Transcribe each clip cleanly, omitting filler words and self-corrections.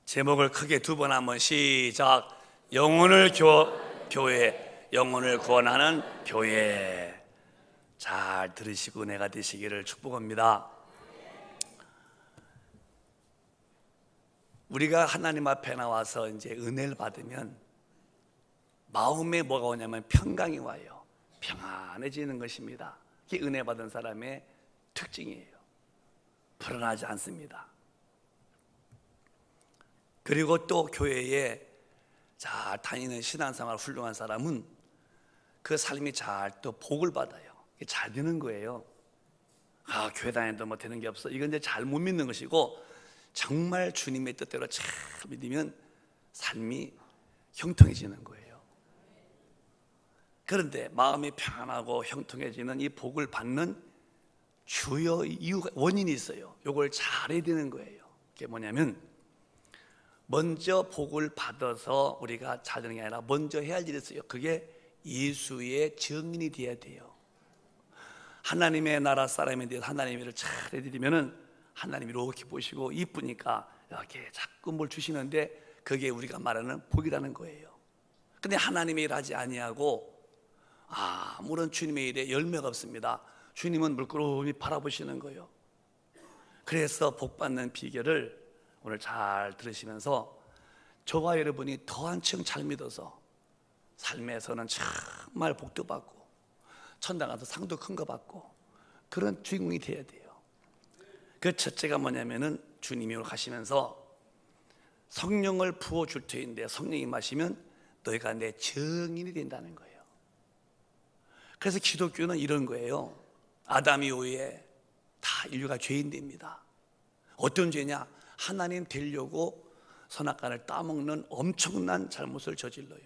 제목을 크게 두 번 한번 시작. 영혼을 교회, 영혼을 구원하는 교회. 잘 들으시고 은혜가 되시기를 축복합니다. 우리가 하나님 앞에 나와서 이제 은혜를 받으면 마음에 뭐가 오냐면 평강이 와요. 평안해지는 것입니다. 이게 은혜 받은 사람의 특징이에요. 불안하지 않습니다. 그리고 또 교회에 잘 다니는 신앙생활 훌륭한 사람은 그 삶이 잘 또 복을 받아요. 잘 되는 거예요. 교회 다녀도 뭐 되는 게 없어. 이건 이제 잘 못 믿는 것이고, 정말 주님의 뜻대로 잘 믿으면 삶이 형통해지는 거예요. 그런데 마음이 평안하고 형통해지는 이 복을 받는 주요 이유가, 원인이 있어요. 이걸 잘해야 되는 거예요. 그게 뭐냐면, 먼저 복을 받아서 우리가 잘 되는 게 아니라 먼저 해야 할 일이 있어요. 그게 예수의 증인이 되어야 돼요. 하나님의 나라 사람에 대해서 하나님의 일을 잘 해드리면은 하나님이 이렇게 보시고 이쁘니까 이렇게 자꾸 뭘 주시는데, 그게 우리가 말하는 복이라는 거예요. 근데 하나님의 일 하지 아니하고 아무런 주님의 일에 열매가 없습니다. 주님은 물끄러미 바라보시는 거예요. 그래서 복 받는 비결을 오늘 잘 들으시면서 저와 여러분이 더 한층 잘 믿어서 삶에서는 정말 복도 받고 천당 가서 상도 큰 거 받고 그런 주인공이 되어야 돼요. 그 첫째가 뭐냐면은 주님이 가시면서 성령을 부어줄 터인데, 성령이 마시면 너희가 내 증인이 된다는 거예요. 그래서 기독교는 이런 거예요. 아담 이후에 다 인류가 죄인됩니다. 어떤 죄냐? 하나님 되려고 선악과를 따먹는 엄청난 잘못을 저질러요.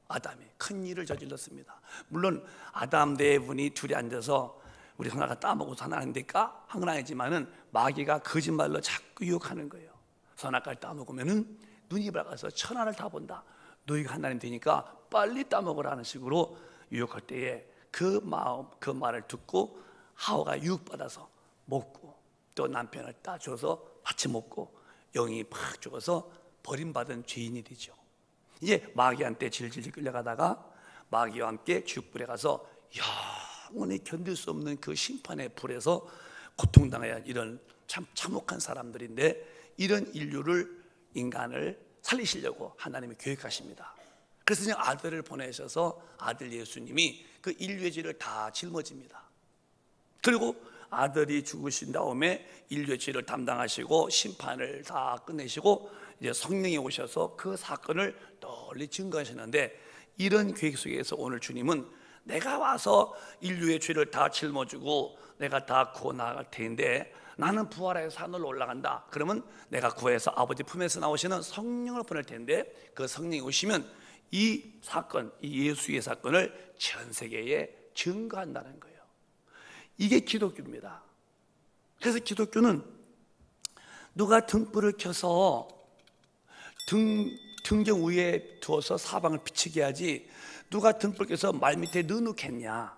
아담이 큰 일을 저질렀습니다. 물론 아담 네 분이 둘이 앉아서 우리 선악과 따먹어서 하나님 될까? 항랑이지만은 마귀가 거짓말로 자꾸 유혹하는 거예요. 선악과를 따먹으면은 눈이 밝아서 천하를 다 본다. 너희가 하나님 되니까 빨리 따먹으라는 식으로 유혹할 때에 그 말을 듣고 하와가 유혹받아서 먹고, 또 남편을 따줘서 같이 먹고 영이 팍 죽어서 버림받은 죄인이 되죠. 이제 마귀한테 질질 끌려가다가 마귀와 함께 지옥불에 가서 영원히 견딜 수 없는 그 심판의 불에서 고통당해야 이런 참 참혹한 사람들인데, 이런 인간을 살리시려고 하나님이 계획하십니다. 그래서 그냥 아들을 보내셔서 아들 예수님이 그 인류의 죄를 다 짊어집니다. 그리고 아들이 죽으신 다음에 인류의 죄를 담당하시고 심판을 다 끝내시고 이제 성령이 오셔서 그 사건을 널리 증거하시는데, 이런 계획 속에서 오늘 주님은 내가 와서 인류의 죄를 다 짊어지고 내가 다 구워 나갈 텐데, 나는 부활해서 하늘로 올라간다. 그러면 내가 구해서 아버지 품에서 나오시는 성령을 보낼 텐데, 그 성령이 오시면 이 사건, 이 예수의 사건을 전 세계에 증거한다는 거예요. 이게 기독교입니다. 그래서 기독교는 누가 등불을 켜서 등경 위에 두어서 사방을 비치게 하지, 누가 등불 켜서 말 밑에 넣어놓겠냐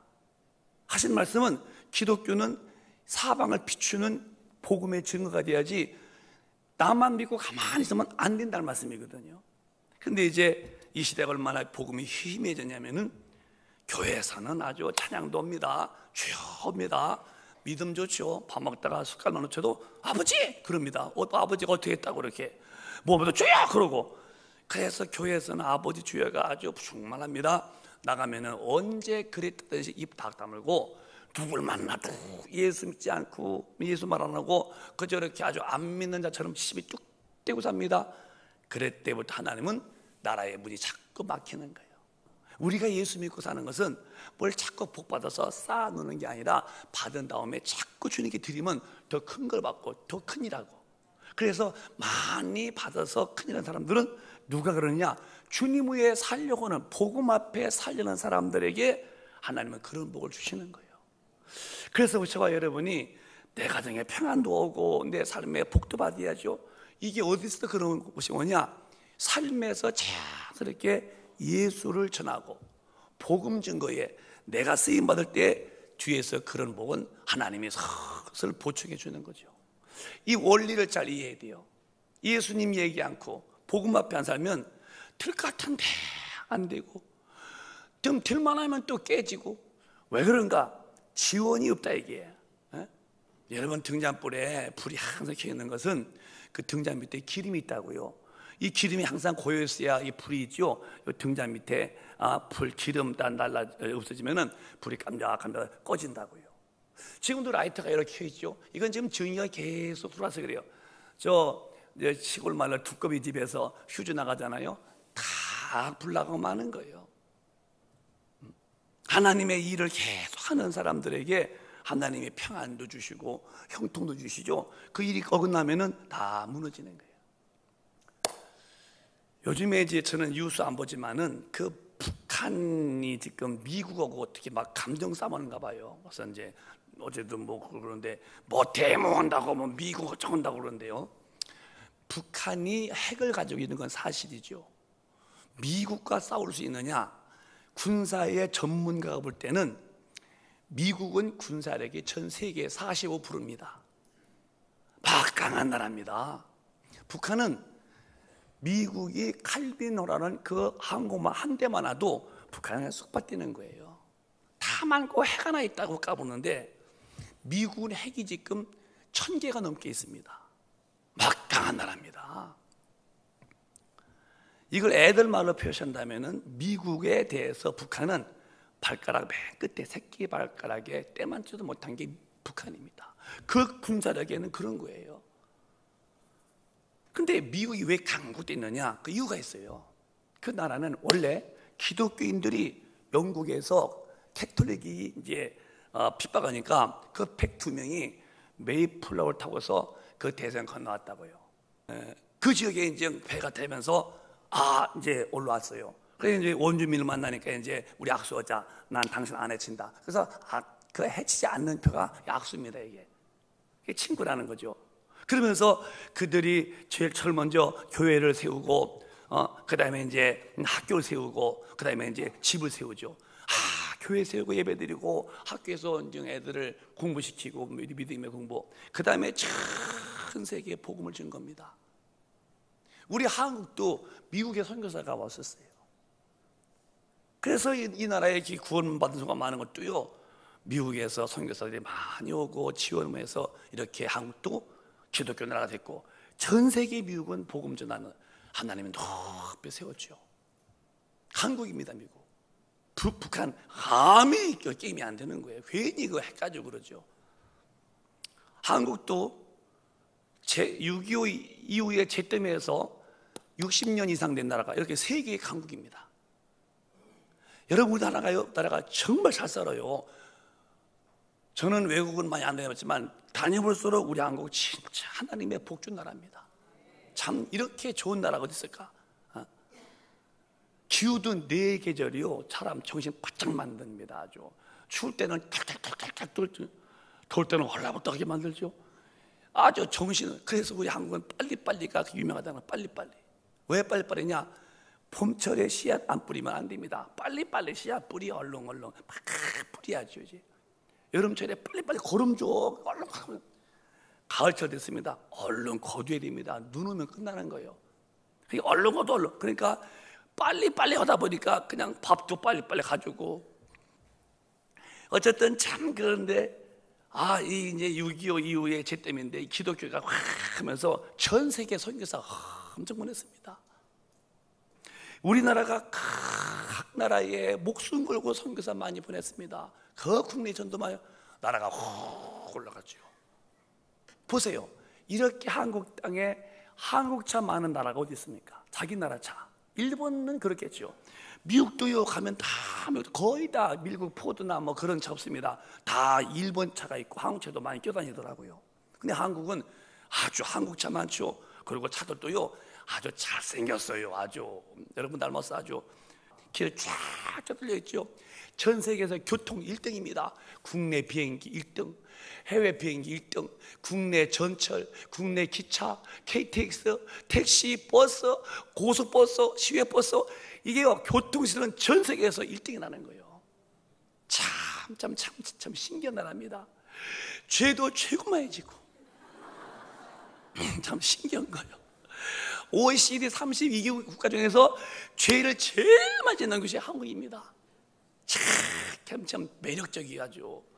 하신 말씀은, 기독교는 사방을 비추는 복음의 증거가 돼야지 나만 믿고 가만히 있으면 안 된다는 말씀이거든요. 근데 이제 이 시대가 얼마나 복음이 희미해졌냐면은, 교회에서는 아주 찬양도 옵니다. 주여입니다. 믿음 좋죠. 밥 먹다가 숟갈 넣어쳐도 아버지! 그럽니다. 아버지가 어떻게 했다고 그렇게 뭐보다 주여! 그러고. 그래서 교회에서는 아버지 주여가 아주 충만합니다. 나가면은 언제 그랬듯이 입 다 다물고, 누굴 만나도 예수 믿지 않고 예수 말 안 하고 그저 이렇게 아주 안 믿는 자처럼 시비 뚝 떼고 삽니다. 그럴 때부터 하나님은 나라의 문이 자꾸 막히는 거예요. 우리가 예수 믿고 사는 것은 뭘 자꾸 복 받아서 쌓아놓는 게 아니라, 받은 다음에 자꾸 주님께 드리면 더 큰 걸 받고 더 큰일하고. 그래서 많이 받아서 큰일한 사람들은 누가 그러느냐? 주님 위에 살려고 하는, 복음 앞에 살려는 사람들에게 하나님은 그런 복을 주시는 거예요. 그래서 저와 여러분이 내 가정에 평안도 오고 내 삶에 복도 받아야죠. 이게 어디서 그런 것이 뭐냐? 삶에서 자연스럽게 예수를 전하고 복음 증거에 내가 쓰임받을 때 뒤에서 그런 복은 하나님이 슬슬 보충해 주는 거죠. 이 원리를 잘 이해해야 돼요. 예수님 얘기 않고 복음 앞에 안 살면 될 것 같은데 안 되고, 좀 될만 하면 또 깨지고. 왜 그런가? 지원이 없다 이게. 여러분, 등잔불에 불이 항상 켜 있는 것은 그 등잔 밑에 기름이 있다고요. 이 기름이 항상 고여 있어야 이 불이 있죠. 이 등잔 밑에 불 기름 다 날라 없어지면은 불이 깜짝깜짝 꺼진다고요. 지금도 라이터가 이렇게 켜 있죠. 이건 지금 전기가 계속 들어와서 그래요. 저 시골 마을 두꺼비 집에서 휴즈 나가잖아요. 다 불 나가고 마는 거예요. 하나님의 일을 계속 하는 사람들에게 하나님이 평안도 주시고 형통도 주시죠. 그 일이 어긋나면은 다 무너지는 거예요. 요즘에 이제 저는 뉴스 안 보지만은 그 북한이 지금 미국하고 어떻게 막 감정 싸움하는가 봐요. 그래서 이제 어제도 뭐 그러는데 뭐 데모한다고 뭐 미국 어쩌한다고 그러는데요. 북한이 핵을 가지고 있는 건 사실이죠. 미국과 싸울 수 있느냐? 군사의 전문가가 볼 때는 미국은 군사력이 전 세계의 45%입니다. 막강한 나라입니다. 북한은 미국이 칼빈호라는 그 항공모함 한 대만 와도 북한에 쏙 뛰는 거예요. 다 많고 핵 하나 있다고 까부는데 미국은 핵이 지금 1000개가 넘게 있습니다. 막강한 나라입니다. 이걸 애들 말로 표시한다면은 미국에 대해서 북한은 발가락 맨 끝에 새끼 발가락에 때 맞지도 못한 게 북한입니다. 그 군사력에는 그런 거예요. 근데 미국이 왜 강국됐느냐? 그 이유가 있어요. 그 나라는 원래 기독교인들이 영국에서 캐톨릭이 이제 핍박하니까 그 102명이 메이플라워를 타고서 그 대서양 건너왔다고요. 그 지역에 이제 배가 되면서 이제 올라왔어요. 그래서 이제 원주민을 만나니까 이제 우리 약속하자. 난 당신 안 해친다. 그래서 그 해치지 않는 표가 약수입니다. 이게 친구라는 거죠. 그러면서 그들이 제일 먼저 교회를 세우고, 그 다음에 이제 학교를 세우고, 그 다음에 이제 집을 세우죠. 교회 세우고 예배드리고 학교에서 애들을 공부시키고 믿음의 공부. 그 다음에 전 세계에 복음을 준 겁니다. 우리 한국도 미국의 선교사가 왔었어요. 그래서 이 나라에 구원받은 수가 많은 것도요, 미국에서 선교사들이 많이 오고 지원해서 이렇게 한국도 기독교 나라가 됐고, 전 세계 미국은 복음 전하는 하나님이 높이 세웠죠. 한국입니다. 미국. 북한 감히 게임이 안 되는 거예요. 괜히 그거 헷가지고 그러죠. 한국도 6.25 이후에 제때에서 60년 이상 된 나라가 이렇게 3개의 강국입니다. 여러분, 우리나라가 정말 잘 살아요. 저는 외국은 많이 안 다녀봤지만 다녀볼수록 우리 한국 진짜 하나님의 복준 나라입니다. 참 이렇게 좋은 나라가 어디 있을까? 기후도 4계절이요, 사람 정신 바짝 만듭니다. 아주 추울 때는 탁탁탁탁 더울 때는 헐라버떡하게 만들죠. 아주 정신은. 그래서 우리 한국은 빨리빨리가 유명하다는 거예요. 빨리빨리. 왜 빨리빨리냐? 봄철에 씨앗 안 뿌리면 안 됩니다. 빨리빨리 씨앗 뿌리 얼렁얼렁 막 뿌려야죠. 이제 여름철에 빨리빨리 거름줘 얼른. 가을철 됐습니다. 얼른 거둬야 됩니다. 눈 오면 끝나는 거예요. 얼른 거둬 얼른. 그러니까 빨리빨리 하다 보니까 그냥 밥도 빨리빨리 가지고, 어쨌든 참. 그런데 이 이제 6.25 이후에 제때인데 기독교가 확 하면서 전 세계 선교사가 엄청 보냈습니다. 우리나라가 각 나라에 목숨 걸고 선교사 많이 보냈습니다. 그 국내 전도 많이, 나라가 확 올라갔죠. 보세요. 이렇게 한국 땅에 한국차 많은 나라가 어디 있습니까? 자기 나라 차. 일본은 그렇겠죠. 미국도요, 가면 다 거의 다 미국 포드나 뭐 그런 차 없습니다. 다 일본 차가 있고 한국차도 많이 껴다니더라고요. 근데 한국은 아주 한국차 많죠. 그리고 차들도요 아주 잘생겼어요. 아주 여러분 닮았어. 아주 길에 쫙 뚫려 있죠. 전 세계에서 교통 1등입니다. 국내 비행기 1등, 해외 비행기 1등, 국내 전철, 국내 기차, KTX, 택시, 버스, 고속버스, 시외버스, 이게요 교통시설은 전 세계에서 1등이라는 거예요. 참 신기한 나라입니다. 죄도 최고 많이 지고 참 신기한 거예요. OECD 32개국 국가 중에서 죄를 제일 많이 짓는 것이 한국입니다. 참 매력적이가지고.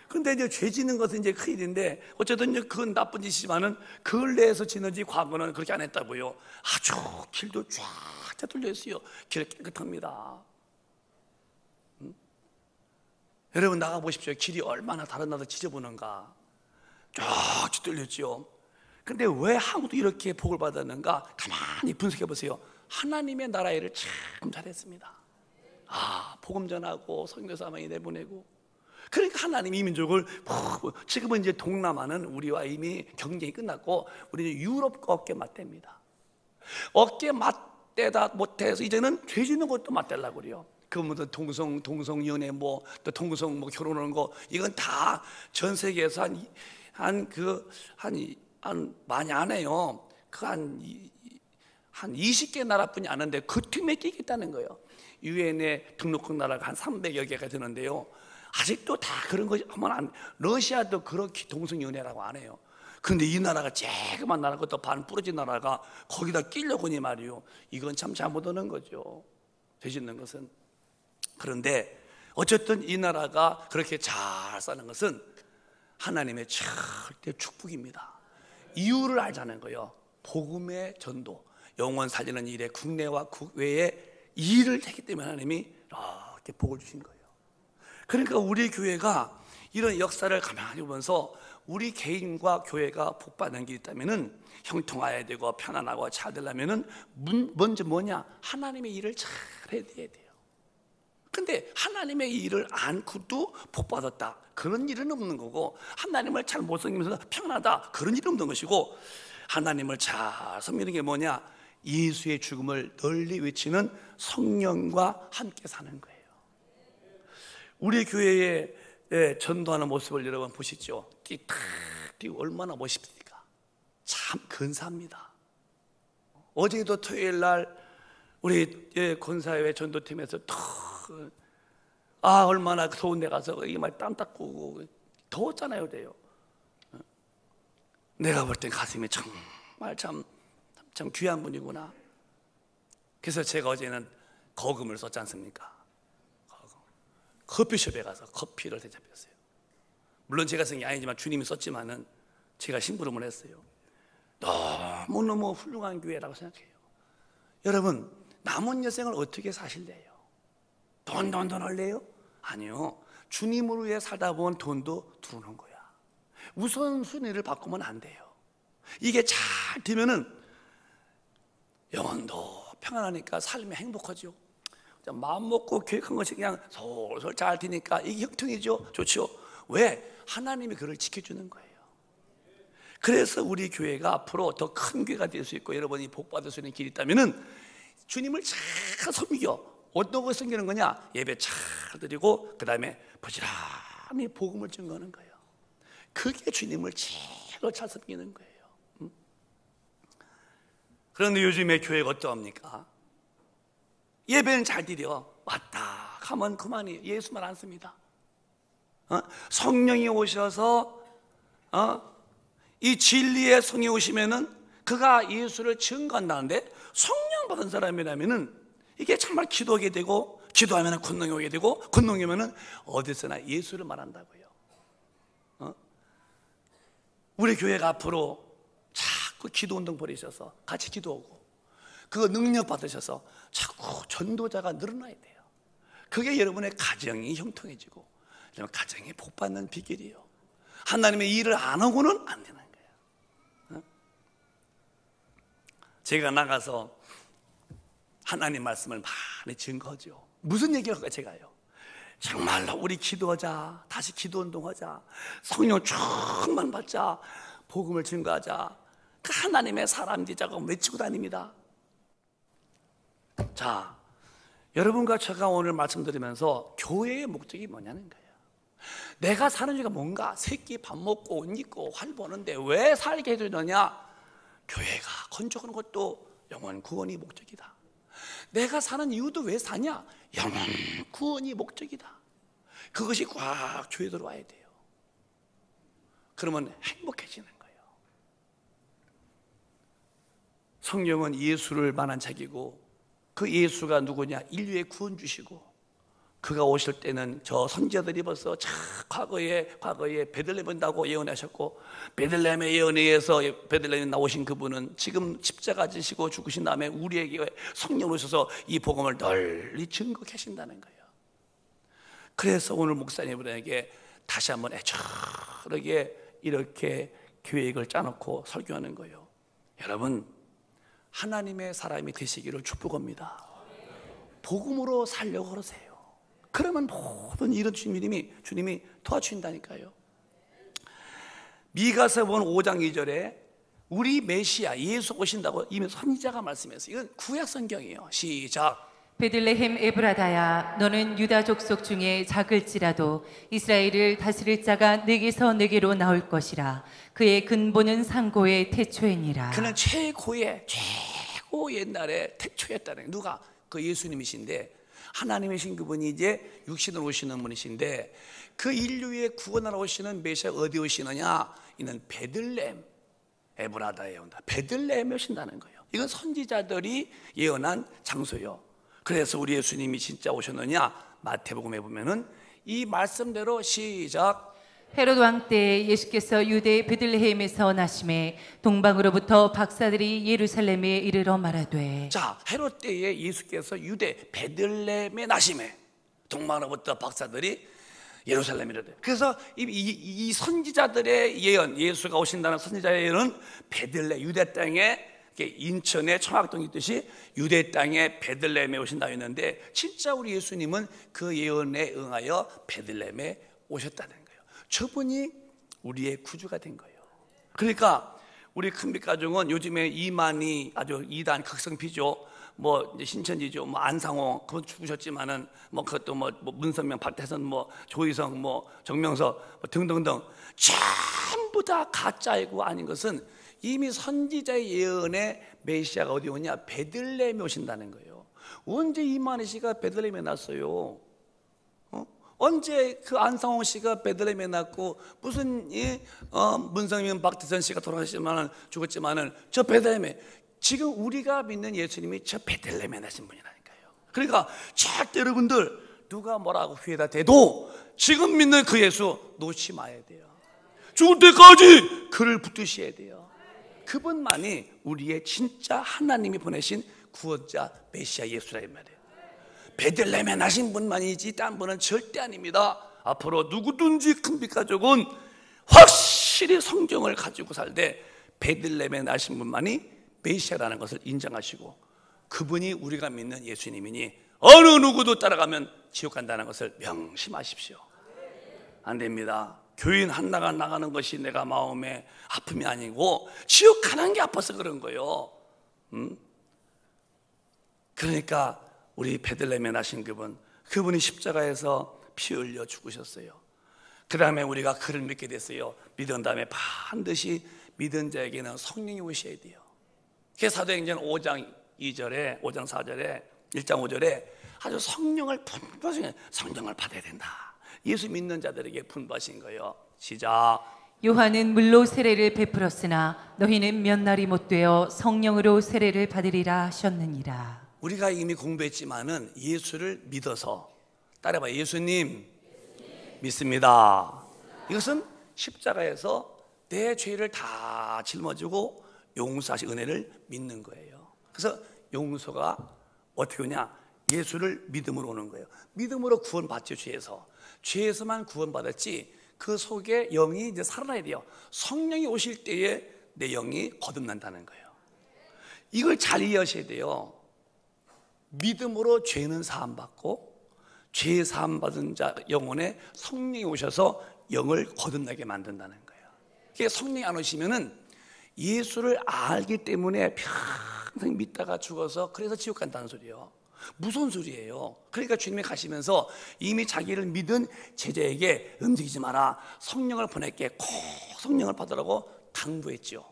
근데 이제 죄 짓는 것은 이제 큰일인데, 어쨌든 그건 나쁜 짓이지만은 근래에서 짓는지 과거는 그렇게 안 했다고요. 아주 길도 쫙 뚫려 있어요. 길 깨끗합니다. 여러분 나가 보십시오. 길이 얼마나 다른 나라 지저분한가. 쫙 뚫렸죠. 근데 왜 한국도 이렇게 복을 받았는가? 가만히 분석해 보세요. 하나님의 나라 일을 참 잘했습니다. 복음 전하고 선교사 많이 내보내고. 그러니까 하나님이 이 민족을, 지금은 이제 동남아는 우리와 이미 경쟁이 끝났고 우리는 유럽과 어깨 맞댑니다. 어깨 맞대다 못해서 이제는 죄 짓는 것도 맞대려고 그래요. 그러면 동성연애 또 동성 결혼하는 거, 이건 다 전 세계에서 많이 안 해요. 한 20개 나라뿐이 안 하는데 그 틈에 끼겠다는 거예요. 유엔에 등록한 나라가 한 300여 개가 되는데요. 아직도 다 그런 거 하면 러시아도 그렇게 동성연애라고 안 해요. 근데 이 나라가 조그만 나라, 것도 반 부러진 나라가 거기다 끼려고 하니 말이요. 이건 참 잘못하는 거죠. 죄 짓는 것은. 그런데 어쨌든 이 나라가 그렇게 잘 사는 것은 하나님의 절대 축복입니다. 이유를 알자는 거예요. 복음의 전도, 영혼 살리는 일에 국내와 국외에 일을 했기 때문에 하나님이 이렇게 복을 주신 거예요. 그러니까 우리 교회가 이런 역사를 가만히 보면서 우리 개인과 교회가 복받는 게 있다면은 형통해야 되고 편안하고 잘 되려면은 먼저 뭐냐? 하나님의 일을 잘 해야 돼요. 근데 하나님의 일을 않고도 복받았다, 그런 일은 없는 거고, 하나님을 잘 못 섬기면서 평안하다, 그런 일은 없는 것이고, 하나님을 잘 섬기는 게 뭐냐? 예수의 죽음을 널리 외치는 성령과 함께 사는 거예요. 우리 교회에 전도하는 모습을 여러분 보시죠. 띠딱 뛰고 얼마나 멋있습니까? 참 근사합니다. 어제도 토요일 날 우리 권사회 전도팀에서 얼마나 더운 데 가서 이말 땀 닦고 더웠잖아요. 돼요. 내가 볼 땐 가슴이 정말 참 귀한 분이구나. 그래서 제가 어제는 거금을 썼지 않습니까? 커피숍에 가서 커피를 대접했어요. 물론 제가 쓴 게 아니지만 주님이 썼지만은 제가 심부름을 했어요. 너무너무 훌륭한 교회라고 생각해요. 여러분, 남은 여생을 어떻게 사실래요? 돈 할래요? 아니요. 주님을 위해 살다 보면 돈도 들어오는 거야. 우선순위를 바꾸면 안 돼요. 이게 잘 되면은 영혼도 평안하니까 삶이 행복하죠. 마음 먹고 계획한 것이 그냥 솔솔 잘 되니까 이게 형통이죠. 좋죠. 왜? 하나님이 그를 지켜주는 거예요. 그래서 우리 교회가 앞으로 더 큰 교회가 될 수 있고 여러분이 복받을 수 있는 길이 있다면은 주님을 잘 섬겨. 어떤 걸 섬기는 거냐? 예배 잘 드리고 그 다음에 부지런히 복음을 증거하는 거예요. 그게 주님을 제일 잘 섬기는 거예요. 그런데 요즘에 교회가 어떠합니까? 예배는 잘 드려. 왔다 가면 그만이에요. 예수만 안 씁니다. 성령이 오셔서 이 진리의 성령이 오시면은 그가 예수를 증거한다는데, 성령 받은 사람이라면은 이게 정말 기도하게 되고, 기도하면 권능이 오게 되고, 권능이 오면은 어디서나 예수를 말한다고요. 우리 교회가 앞으로 자꾸 기도 운동 벌이셔서 같이 기도하고 그거 능력 받으셔서 자꾸 전도자가 늘어나야 돼요. 그게 여러분의 가정이 형통해지고 가정이 복받는 비결이에요. 하나님의 일을 안 하고는 안 되는 거예요. 제가 나가서 하나님 말씀을 많이 증거하죠. 무슨 얘기를 할까요? 제가요, 정말로 우리 기도하자, 다시 기도 운동하자, 성령 충만 받자, 복음을 증거하자, 그 하나님의 사람 되자고 외치고 다닙니다. 자, 여러분과 제가 오늘 말씀드리면서 교회의 목적이 뭐냐는 거예요. 내가 사는 이유가 뭔가? 새끼 밥 먹고 옷 입고 활 보는데 왜 살게 해주느냐? 교회가 건축하는 것도 영혼 구원이 목적이다. 내가 사는 이유도 왜 사냐? 영혼 구원이 목적이다. 그것이 꽉 교회에 들어와야 돼요. 그러면 행복해지는 거예요. 성경은 예수를 말한 책이고 그 예수가 누구냐? 인류의 구원 주시고 그가 오실 때는 저 선지자들이 벌써 과거에 베들레헴 온다고 예언하셨고 베들레헴의 예언에 의해서 베들레헴에 나오신 그분은 지금 십자가 지시고 죽으신 다음에 우리에게 성령으로 오셔서 이 복음을 널리 증거하신다는 거예요. 그래서 오늘 목사님들에게 다시 한번 애처하게 이렇게 계획을 짜놓고 설교하는 거예요. 여러분, 하나님의 사람이 되시기를 축복합니다. 복음으로 살려고 그러세요. 그러면 모든 일은 주님이 도와주신다니까요. 미가서본 5장 2절에 우리 메시아 예수 오신다고 이미 선지자가 말씀했어요. 이건 구약 성경이에요. 시작. 베들레헴 에브라다야, 너는 유다 족속 중에 작을지라도 이스라엘을 다스릴 자가 내게서 내게로 나올 것이라. 그의 근본은 상고의 태초이니라. 그는 최고 옛날에 태초였다는 거예요. 누가? 그 예수님이신데 하나님이신 그분이 이제 육신으로 오시는 분이신데 그 인류의 구원하러 오시는 메시아가 어디 오시느냐? 이는 베들레헴 에브라다에 온다. 베들레헴에 오신다는 거예요. 이건 선지자들이 예언한 장소예요. 그래서 우리 예수님이 진짜 오셨느냐? 마태복음에 보면은 이 말씀대로 시작. 헤롯 왕 때에 예수께서 유대 베들레헴에서 나심에 동방으로부터 박사들이 예루살렘에 이르러 말하되. 자, 헤롯 때에 예수께서 유대 베들레헴에 나심에 동방으로부터 박사들이 예루살렘에 이르되. 그래서 이 선지자들의 예언, 예수가 오신다는 선지자의 예언은 베들레헴 유대 땅에 인천에 청학동이 있듯이 유대 땅에 베들레헴에 오신다 했는데 진짜 우리 예수님은 그 예언에 응하여 베들레헴에 오셨다는 거예요. 저분이 우리의 구주가 된 거예요. 그러니까 우리 큰빛 가족은 요즘에 이만희 아주 이단 극성피죠. 뭐 이제 신천지죠. 뭐 안상홍 그분 죽으셨지만은 뭐 그것도 뭐 문선명, 박태선, 뭐 조희성, 뭐 정명석 뭐 등등등 전부 다 가짜이고 아닌 것은 이미 선지자의 예언에 메시아가 어디 오냐? 베들레헴에 오신다는 거예요. 언제 이만희 씨가 베들레헴에 났어요? 언제 그 안상홍 씨가 베들레헴에 났고 무슨 문성민, 박태선 씨가 돌아가셨지만은 죽었지만은 저 베들레헴에 지금 우리가 믿는 예수님이 저 베들레헴에 나신 분이라니까요. 그러니까 절대 여러분들 누가 뭐라고 후회다 대도 지금 믿는 그 예수 놓지 마야 돼요. 죽을 때까지 그를 붙드셔야 돼요. 그분만이 우리의 진짜 하나님이 보내신 구원자 메시아 예수라 이 말이에요. 베들레헴에 나신 분만이지 딴 분은 절대 아닙니다. 앞으로 누구든지 큰빛 가족은 확실히 성경을 가지고 살되 베들레헴에 나신 분만이 메시아라는 것을 인정하시고 그분이 우리가 믿는 예수님이니 어느 누구도 따라가면 지옥 간다는 것을 명심하십시오. 안 됩니다. 교인 하나가 나가는 것이 내가 마음에 아픔이 아니고 지옥 가는 게 아파서 그런 거예요. 그러니까 우리 베들레헴에 나신 그분이 십자가에서 피 흘려 죽으셨어요. 그 다음에 우리가 그를 믿게 됐어요. 믿은 다음에 반드시 믿은 자에게는 성령이 오셔야 돼요. 그래서 사도행전 5장 2절에 5장 4절에 1장 5절에 아주 성령을 분부하신 성령을 받아야 된다. 예수 믿는 자들에게 분부하신 거예요. 시작. 요한은 물로 세례를 베풀었으나 너희는 몇 날이 못 되어 성령으로 세례를 받으리라 하셨느니라. 우리가 이미 공부했지만은 예수를 믿어서 따라봐. 예수님 믿습니다. 이것은 십자가에서 내 죄를 다 짊어지고 용서하신 은혜를 믿는 거예요. 그래서 용서가 어떻게 오냐? 예수를 믿음으로 오는 거예요. 믿음으로 구원받죠. 죄에서만 구원받았지 그 속에 영이 이제 살아나야 돼요. 성령이 오실 때에 내 영이 거듭난다는 거예요. 이걸 잘 이해하셔야 돼요. 믿음으로 죄는 사함받고 죄 사함받은 자 영혼에 성령이 오셔서 영을 거듭나게 만든다는 거예요. 그게 성령이 안 오시면은 예수를 알기 때문에 평생 믿다가 죽어서 그래서 지옥 간다는 소리예요. 무서운 소리예요. 그러니까 주님이 가시면서 이미 자기를 믿은 제자에게 움직이지 마라. 성령을 보낼게. 꼭 성령을 받으라고 당부했죠.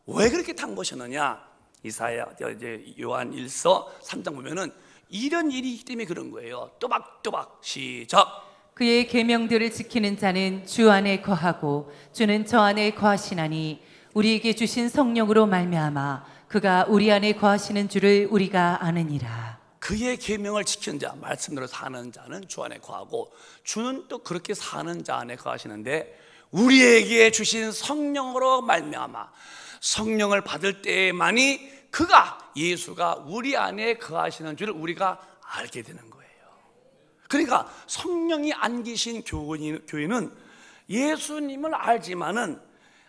왜 그렇게 당부하셨느냐? 이사야 이제 요한 1서 3장 보면은 이런 일이 있기 때문에 그런 거예요. 또박또박 시작. 그의 계명들을 지키는 자는 주 안에 거하고 주는 저 안에 거하시나니 우리에게 주신 성령으로 말미암아 그가 우리 안에 거하시는 줄을 우리가 아느니라. 그의 계명을 지키는 자, 말씀대로 사는 자는 주 안에 거하고 주는 또 그렇게 사는 자 안에 거하시는데 우리에게 주신 성령으로 말미암아 성령을 받을 때만이 그가 예수가 우리 안에 거하시는 줄을 우리가 알게 되는 거예요. 그러니까 성령이 안 계신 교회는 예수님을 알지만은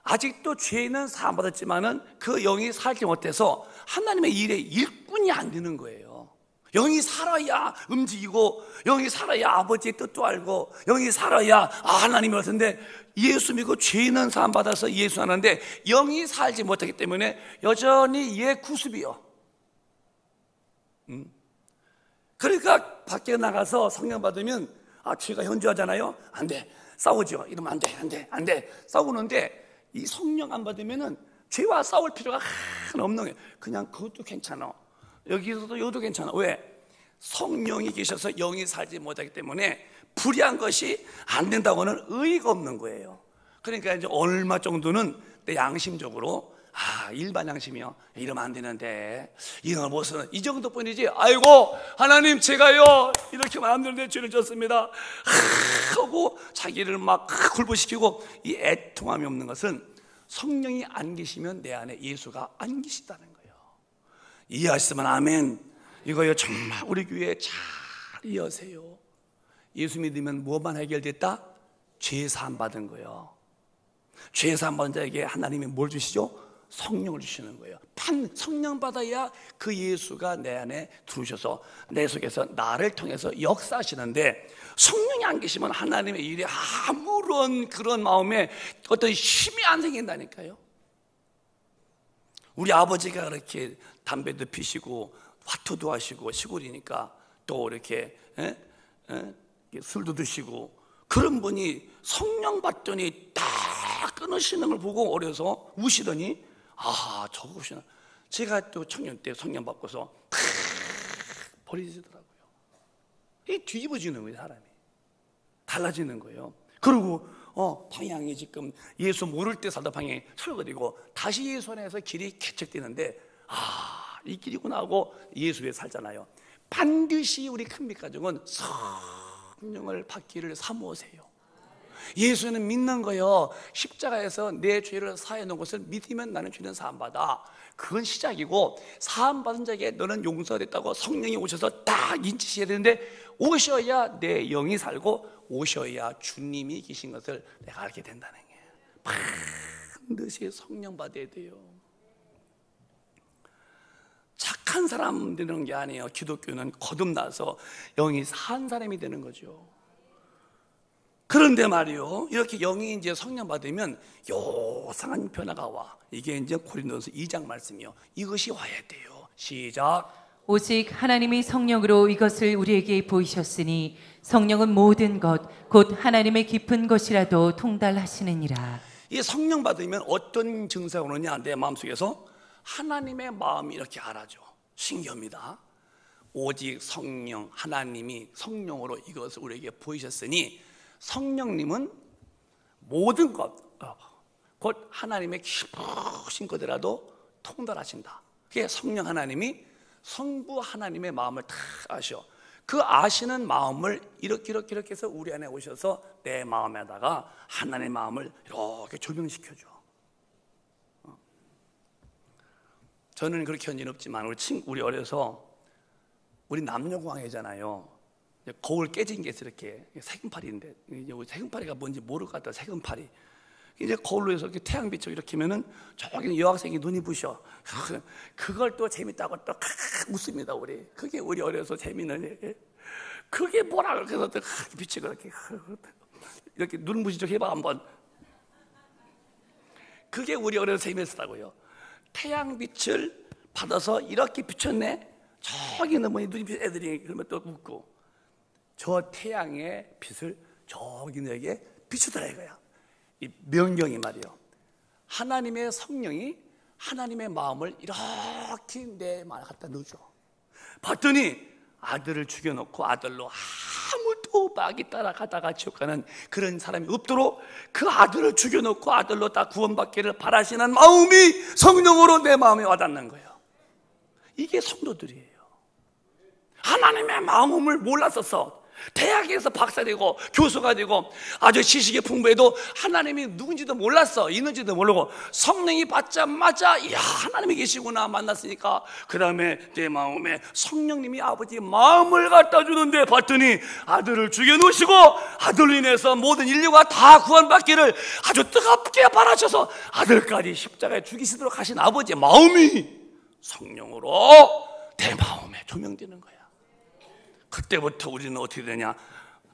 아직도 죄는 사함받았지만은 그 영이 살지 못해서 하나님의 일에 일꾼이 안 되는 거예요. 영이 살아야 움직이고 영이 살아야 아버지의 뜻도 알고 영이 살아야 하나님이 같은데 예수 믿고 죄는 사함받아서 예수 하는데 영이 살지 못하기 때문에 여전히 얘 구습이요. 그러니까 밖에 나가서 성령 받으면 죄가 현저하잖아요. 안 돼, 싸우죠. 이러면 안 돼, 안 돼, 안 돼. 싸우는데 이 성령 안 받으면은 죄와 싸울 필요가 하나 없는 거예요. 그냥 그것도 괜찮아. 여기서도 이것도 괜찮아. 왜? 성령이 계셔서 영이 살지 못하기 때문에 불의한 것이 안 된다고는 의의가 없는 거예요. 그러니까 이제 얼마 정도는 내 양심적으로 일반 양심이요. 이러면 안 되는데 이런 것은 이 정도뿐이지. 아이고 하나님 제가요 이렇게 하면 안 되는데 죄를 졌습니다 하고 자기를 막 굴복시키고 이 애통함이 없는 것은 성령이 안 계시면 내 안에 예수가 안 계시다는 거예요. 이해하시면 아멘. 이거요 정말 우리 교회에 잘 이해하세요. 예수 믿으면 뭐만 해결됐다? 죄 사함 받은 거예요. 죄 사함 받은 자에게 하나님이 뭘 주시죠? 성령을 주시는 거예요. 성령 받아야 그 예수가 내 안에 들어오셔서 내 속에서 나를 통해서 역사하시는데 성령이 안 계시면 하나님의 일에 아무런 그런 마음에 어떤 힘이 안 생긴다니까요. 우리 아버지가 그렇게 담배도 피시고 화투도 하시고 시골이니까 또 이렇게 술도 드시고 그런 분이 성령 받더니 딱 끊으시는 걸 보고 어려서 우시더니 저거 보시나. 제가 또 청년 때 성령 받고서 버리시더라고요. 이게 뒤집어지는 거예요. 사람이 달라지는 거예요. 그리고 방향이 지금 예수 모를 때 살다 방향이 틀어버리고 다시 예수 안에서 길이 개척되는데 이 길이구나 하고 예수에 살잖아요. 반드시 우리 큰빛가족은 성령을 받기를 사모하세요. 예수는 믿는 거요. 십자가에서 내 죄를 사해 놓은 것을 믿으면 나는 죄는 사함받아. 그건 시작이고 사함받은 자에게 너는 용서가 됐다고 성령이 오셔서 딱 인지해야 되는데 오셔야 내 영이 살고 오셔야 주님이 계신 것을 내가 알게 된다는 거예요. 반드시 성령 받아야 돼요. 착한 사람 되는 게 아니에요. 기독교는 거듭나서 영이 산 사람이 되는 거죠. 그런데 말이요, 이렇게 영이 이제 성령 받으면 요상한 변화가 와. 이게 이제 고린도서 2장 말씀이요. 이것이 와야 돼요. 시작. 오직 하나님이 성령으로 이것을 우리에게 보이셨으니 성령은 모든 것 곧 하나님의 깊은 것이라도 통달하시느니라. 이 성령 받으면 어떤 증상이 오느냐? 내 마음속에서 하나님의 마음이 이렇게 알아줘. 신기합니다. 오직 성령, 하나님이 성령으로 이것을 우리에게 보이셨으니 성령님은 모든 것, 곧 하나님의 깊으신 것이라도 통달하신다. 그게 성령 하나님이 성부 하나님의 마음을 다 아셔. 그 아시는 마음을 이렇게 해서 우리 안에 오셔서 내 마음에다가 하나님의 마음을 이렇게 조명시켜줘. 저는 그렇게 한 일은 없지만 우리 어려서 우리 남녀공학이잖아요. 거울 깨진 게 있어. 이렇게 세금파리인데 세금파리가 뭔지 모를 것 같다. 세금파리. 이제 거울로 해서 이렇게 태양빛을 이렇게 하면은 저기는 여학생이 눈이 부셔. 그걸 또 재밌다고 또 웃습니다. 그게 우리 어려서 재미는 그게 뭐라 그래서 또 빛이 이렇게 눈 부신 척 해봐 한번. 그게 우리 어려서 재밌었다고요. 태양빛을 받아서 이렇게 비쳤네. 저기는 뭐 눈이 부신 애들이 그러면 또 웃고. 저 태양의 빛을 저기에게 비추더라 이거야. 이 명경이 말이요. 하나님의 성령이 하나님의 마음을 이렇게 내 마음에 갖다 넣어줘. 봤더니 아들을 죽여놓고 아들로 아무도 막이 따라가다가 지옥 가는 그런 사람이 없도록 그 아들을 죽여놓고 아들로 다 구원받기를 바라시는 마음이 성령으로 내 마음에 와닿는 거예요. 이게 성도들이에요. 하나님의 마음을 몰랐었어. 대학에서 박사되고 교수가 되고 아주 지식이 풍부해도 하나님이 누군지도 몰랐어. 있는지도 모르고 성령이 받자마자 이야 하나님이 계시구나 만났으니까 그 다음에 내 마음에 성령님이 아버지의 마음을 갖다 주는데 봤더니 아들을 죽여놓으시고 아들로 인해서 모든 인류가 다 구원받기를 아주 뜨겁게 바라셔서 아들까지 십자가에 죽이시도록 하신 아버지의 마음이 성령으로 내 마음에 조명되는 거야. 그때부터 우리는 어떻게 되냐?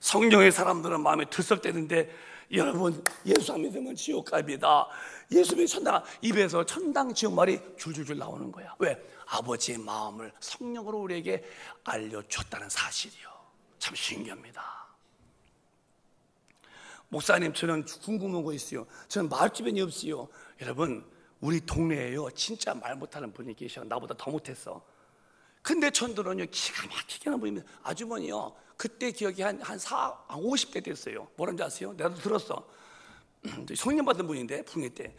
성령의 사람들은 마음에 들썩대는데 여러분 예수 안 믿으면 지옥 갑니다. 예수 믿으면 천당, 입에서 천당 지옥 말이 줄줄줄 나오는 거야. 왜? 아버지의 마음을 성령으로 우리에게 알려줬다는 사실이요. 참 신기합니다. 목사님 저는 궁금한 거 있어요. 저는 마을 주변이 없어요. 여러분 우리 동네에요 진짜 말 못하는 분이 계셔. 나보다 더 못했어. 근데 전도는요 기가 막히게 하는 분입니다. 아주머니요 그때 기억이 한 50대 됐어요. 뭐라는지 아세요? 내가 들었어. 성령 받은 분인데 풍요 때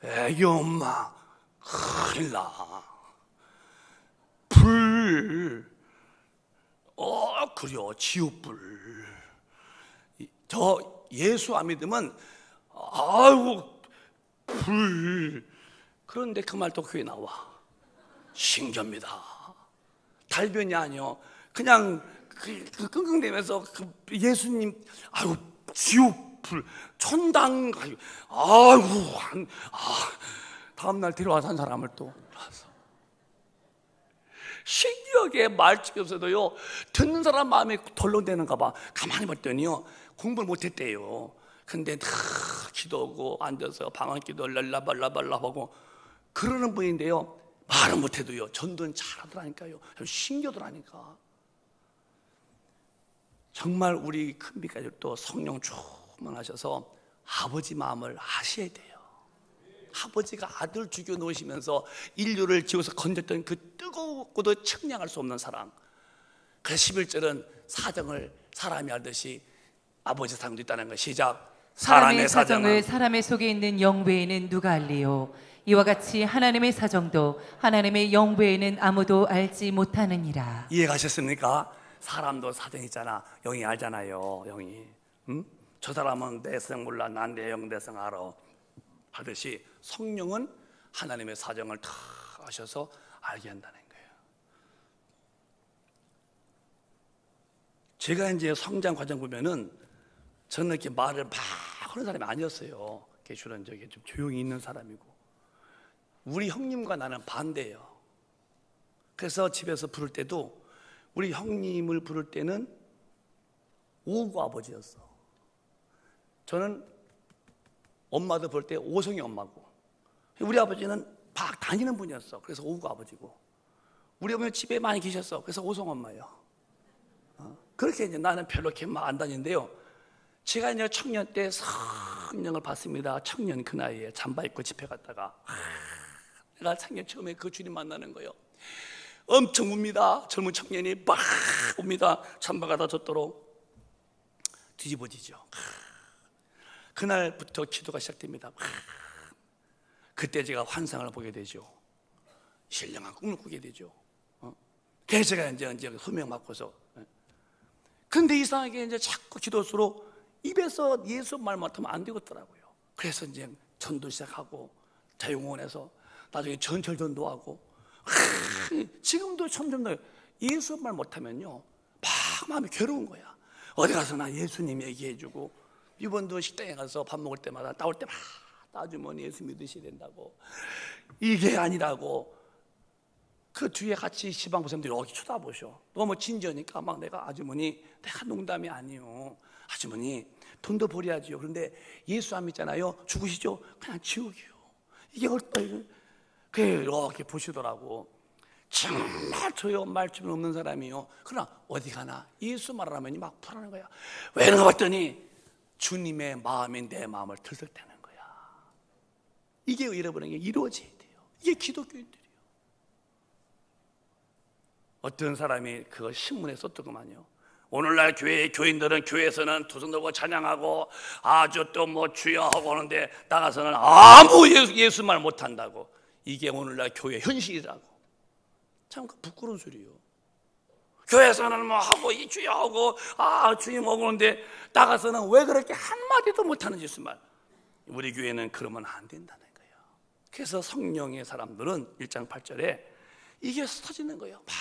애기 엄마 큰일 나. 불 그래요 지옥불. 저 예수 안 믿으면 아이고 불. 그런데 그 말 또 교회 나와. 신기합니다. 달변이 아니요. 그냥 끙끙대면서 예수님, 아이고 지옥 불, 천당, 아이고, 다음날 데려와서 한 사람을 또 와서 신기하게 말찍어서도요 듣는 사람 마음이 덜렁대는가 봐. 가만히 봤더니요 공부를 못했대요. 근데 다 기도하고 앉아서 방언기도 랄라발라발라 하고 그러는 분인데요 말은 못해도요 전도는 잘하더라니까요. 신기하더라니까. 정말 우리 큰비가족도 성령 충만하셔서 아버지 마음을 아셔야 돼요. 아버지가 아들 죽여 놓으시면서 인류를 지어서 건졌던 그 뜨겁고도 측량할 수 없는 사랑. 그래서 11절은 사정을 사람이 알듯이 아버지 사랑도 있다는 거. 시작. 사람의 사정을 사람의 속에 있는 영 외에는 누가 알리요? 이와 같이 하나님의 사정도 하나님의 영 외에는 아무도 알지 못하느니라. 이해가셨습니까? 사람도 사정 있잖아. 영이 알잖아요. 영이. 저 사람은 내 성 몰라. 난 내 영 내 성 알아. 하듯이 성령은 하나님의 사정을 다 아셔서 알게 한다는 거예요. 제가 이제 성장 과정 보면은 저는 이렇게 말을 막 하는 사람이 아니었어요. 주는 저기 좀 조용히 있는 사람이고. 우리 형님과 나는 반대예요. 그래서 집에서 부를 때도 우리 형님을 부를 때는 오구 아버지였어. 저는 엄마도 부를 때 오성이 엄마고, 우리 아버지는 막 다니는 분이었어. 그래서 오구 아버지고, 우리 어머니 집에 많이 계셨어. 그래서 오성 엄마예요. 그렇게 이제 나는 별로 이렇게 막 안 다니는데요. 제가 이제 청년 때 성령을 받습니다. 청년 그 나이에 잠바 입고 집회 갔다가 내가 청년 처음에 그 주님 만나는 거예요. 엄청 웁니다. 젊은 청년이 막 웁니다. 잠바가 다 젖도록 뒤집어지죠. 그날부터 기도가 시작됩니다. 그때 제가 환상을 보게 되죠. 신령한 꿈을 꾸게 되죠. 그래서 제가 이제 소명 맡고서. 근데 이상하게 이제 자꾸 기도할수록 입에서 예수 말 맡으면 안 되겠더라고요. 그래서 이제 전도 시작하고 자유공원에서 나중에 전철전도 하고 지금도 점점 예수 말 못하면요 막 마음이 괴로운 거야. 어디 가서 나 예수님 얘기해주고, 이번도 식당에 가서 밥 먹을 때마다 나올 때마다 아주머니 예수 믿으셔야 된다고, 이게 아니라고. 그 뒤에 같이 시방 부사님들이 여기 쳐다보셔. 너무 진지하니까 막 내가 아주머니, 내가 농담이 아니요, 아주머니 돈도 벌어야지요. 그런데 예수 안 믿잖아요. 죽으시죠? 그냥 지옥이요. 이게 어떨까요? 그래 이렇게 보시더라고. 정말 저요 말씀 없는 사람이요. 그러나 어디 가나 예수 말하면 막 불안한 거야. 왜 그런가 봤더니 주님의 마음이 내 마음을 들썩대는 거야. 이게 여러분에게 이루어져야 돼요. 이게 기독교인들이에요. 어떤 사람이 그거 신문에 썼더구만요. 오늘날 교인들은 교회에서는 두손 찬양하고 아주 또 뭐 주여 하고 하는데 나가서는 아무 예수 말 못한다고. 이게 오늘날 교회 현실이라고. 참 부끄러운 소리예요. 교회에서는 뭐 하고 이 주여 하고 주님 오는데 나가서는 왜 그렇게 한마디도 못하는 짓을 말. 우리 교회는 그러면 안 된다는 거예요. 그래서 성령의 사람들은 1장 8절에 이게 터지는 거예요. 막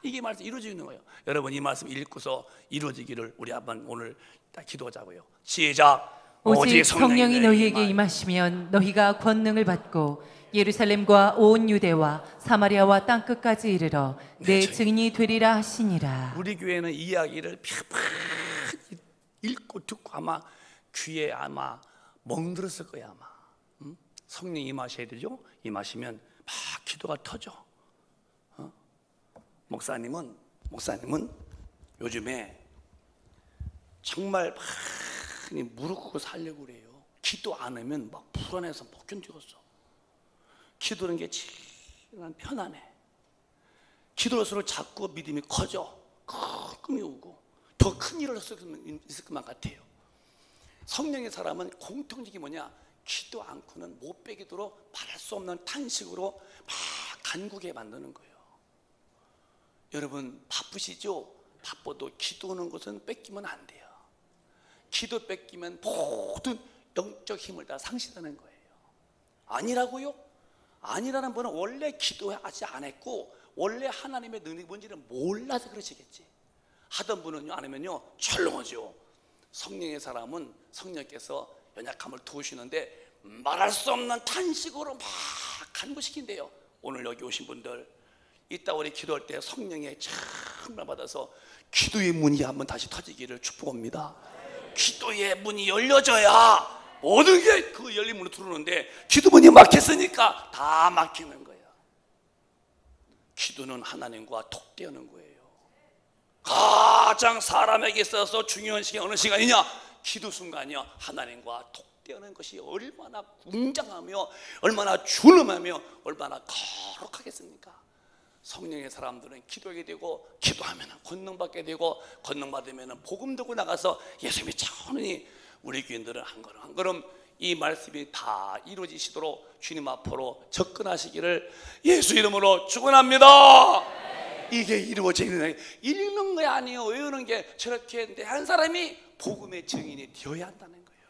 이게 말씀 이루어지는 거예요. 여러분 이 말씀 읽고서 이루어지기를 우리 한번 오늘 기도하자고요. 시작. 오직 성령이 너희에게 임하시면 너희가 권능을 받고 예루살렘과 온 유대와 사마리아와 땅끝까지 이르러 내 증인이 되리라 하시니라. 우리 교회는 이 이야기를 펴파히 읽고 듣고 아마 귀에 아마 멍들었을 거야 아마. 성령이 임하셔야 되죠. 임하시면 막 기도가 터져. 목사님은 요즘에 정말 많이 무릎 꿇고 살려고 그래요. 기도 안 하면 막 불안해서 못 견디겠어. 기도하는 게 제일 편안해. 기도할수록 자꾸 믿음이 커져. 꿈이 오고 더 큰 일을 할 수 있을 것만 같아요. 성령의 사람은 공통적이 뭐냐? 기도 않고는 못 빼기도록 말할 수 없는 탄식으로 막 간구게 만드는 거예요. 여러분 바쁘시죠? 바빠도 기도하는 것은 뺏기면 안 돼요. 기도 뺏기면 모든 영적 힘을 다 상실하는 거예요. 아니라고요? 아니라는 분은 원래 기도하지 않았고 원래 하나님의 능력이 뭔지를 몰라서 그러시겠지. 하던 분은요 안 하면요 철렁하죠. 성령의 사람은 성령께서 연약함을 도우시는데 말할 수 없는 탄식으로 막 간구시킨대요. 오늘 여기 오신 분들 이따 우리 기도할 때 성령의 참을 받아서 기도의 문이 한번 다시 터지기를 축복합니다. 기도의 문이 열려져야 모든 게 그 열린 문으로 들어오는데 기도 문이 막혔으니까 다 막히는 거야. 기도는 하나님과 톡대하는 거예요. 가장 사람에게 있어서 중요한 시간 어느 시간이냐? 기도 순간이요. 하나님과 톡대하는 것이 얼마나 웅장하며 얼마나 준엄하며 얼마나 거룩하겠습니까? 성령의 사람들은 기도하게 되고 기도하면 권능받게 되고 권능받으면 복음 들고 나가서 예수님이 차원히 우리 교인들은 한 걸음 한 걸음 이 말씀이 다 이루어지시도록 주님 앞으로 접근하시기를 예수 이름으로 축원합니다. 이게 이루어지는 읽는 게 아니에요. 외우는 게 저렇게 했는데 한 사람이 복음의 증인이 되어야 한다는 거예요.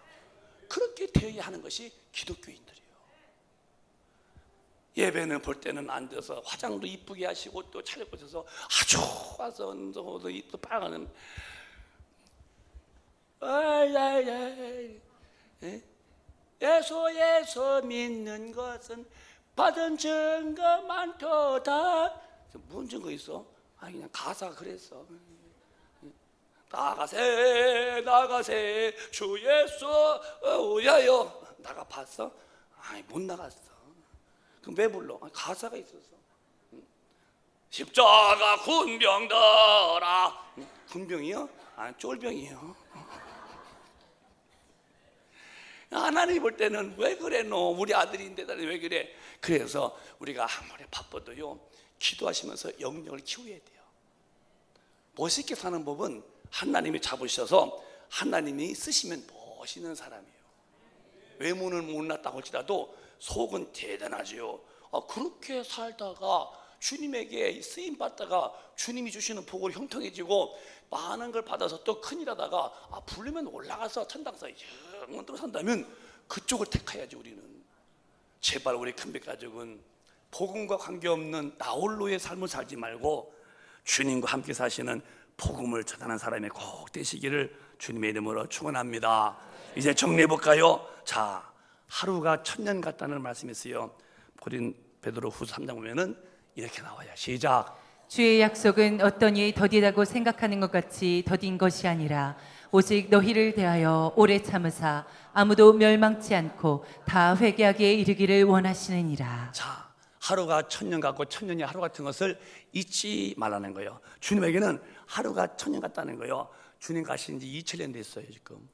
그렇게 되어야 하는 것이 기독교인들이에요. 예배는 볼 때는 앉아서 화장도 이쁘게 하시고 또 차려고 하셔서 아주 와서 또 빨가는 예수 믿는 것은 받은 증거 많도다. 무슨 증거 있어? 그냥 가사가 그랬어. 나가세 주 예수 오야요. 나가 봤어? 못 나갔어. 그럼 왜 불러? 가사가 있어서. 십자가 군병더라. 군병이요? 쫄병이요. 하나님 볼 때는 왜 그래 너 우리 아들인데 왜 그래? 그래서 우리가 아무리 바빠도요 기도하시면서 영역을 키워야 돼요. 멋있게 사는 법은 하나님이 잡으셔서 하나님이 쓰시면 멋있는 사람이에요. 외모는 못났다고 할지라도 속은 대단하지요. 그렇게 살다가 주님에게 쓰임 받다가 주님이 주시는 복을 형통해지고 많은 걸 받아서 또 큰일 하다가 부르면 올라가서 천당서 영원토록 산다면 그쪽을 택해야지. 우리는 제발 우리 큰배 가족은 복음과 관계없는 나홀로의 삶을 살지 말고 주님과 함께 사시는 복음을 전하는 사람이 꼭 되시기를 주님의 이름으로 축원합니다. 이제 정리해 볼까요? 자, 하루가 천년 같다는 말씀이 있어요. 고린 베드로후서 3장 보면은 이렇게 나와요. 시작. 주의 약속은 어떤 이 더디다고 생각하는 것 같이 더딘 것이 아니라 오직 너희를 대하여 오래 참으사 아무도 멸망치 않고 다 회개하기에 이르기를 원하시느니라. 자, 하루가 천년 같고 천년이 하루 같은 것을 잊지 말라는 거예요. 주님에게는 하루가 천년 같다는 거예요. 주님 가신 지 2000년 됐어요 지금.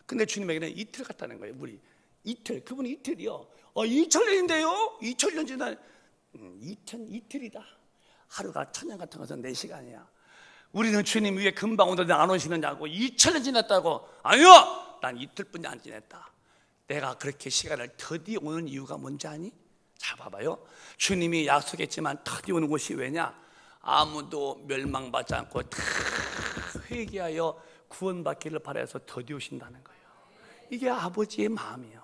근데 주님에게는 이틀 같다는 거예요. 우리 이틀, 그분이 이틀이요. 2000년인데요 2000년 지난 이틀이다. 하루가 천년 같은 것은 4시간이야. 우리는 주님 위에 금방 오는데 안 오시느냐고 2000년 지났다고. 아니요, 난 이틀뿐이 안 지냈다. 내가 그렇게 시간을 더디 오는 이유가 뭔지 아니? 자, 봐봐요. 주님이 약속했지만 터디 오는 곳이 왜냐? 아무도 멸망받지 않고 다 회개하여 구원받기를 바라서 더디 오신다는 거예요. 이게 아버지의 마음이에요.